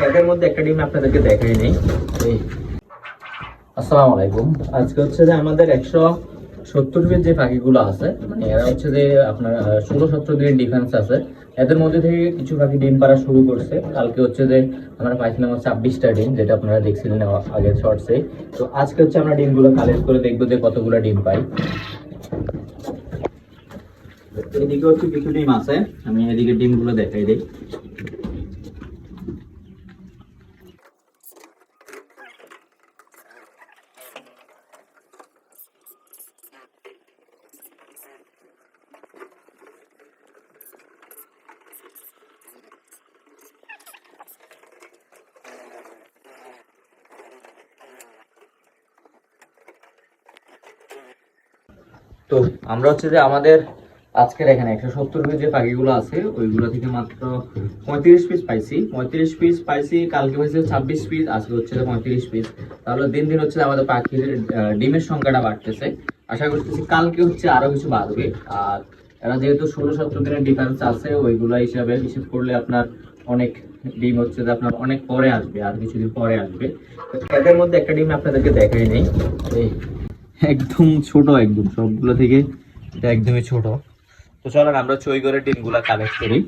এদের মধ্যে একটা ডিম আপনাদেরকে দেখাই নেই। আসসালামু আলাইকুম। আজকে হচ্ছে যে আমাদের 170 পিস যে পাখিগুলো আছে, মানে এরা হচ্ছে যে আপনার 16-17 দিনের ডিফারেন্স আছে। এদের মধ্যে থেকে কিছু পাখি ডিম পাড়া শুরু করছে। কালকে হচ্ছে যে আমরা পাইছিলাম 26টা ডিম, যেটা আপনারা দেখছিলেন আগের শর্টসে। তো আজকে হচ্ছে আমরা ডিমগুলো কালেক্ট করে দেখবো যে কতগুলো ডিম পাই। এদিকে হচ্ছে কিছু ডিম আছে, আমি এদিকে ডিমগুলো দেখাই দিই। তো আমরা হচ্ছে যে আমাদের আজকের এখানে 170 পিস যে পাখিগুলো আছে ওইগুলো থেকে মাত্র 35 পিস পাইছি। 35 পিস পাইছি, কালকে হয়েছে 26 পিস, আজকে হচ্ছে 35 পিস। তাহলে দিন দিন হচ্ছে আমাদের পাখির ডিমের সংখ্যাটা বাড়তেছে। আশা করতেছি কালকে হচ্ছে আরো কিছু বাড়বে। আর এরা যেহেতু 16-17 দিনের ডিফারেন্স আছে, ওইগুলো হিসেব করলে আপনার অনেক ডিম হচ্ছে যে আপনার অনেক পরে আসবে, আর কিছুদিন পরে আসবে। এদের মধ্যে একটা ডিম আপনাদেরকে দেখাই নেই। এই একদম ছোট, একদম সবগুলো থেকে এটা একদমই ছোট। তো চলেন আমরা চই করে ডিমগুলা কালেক্ট করি।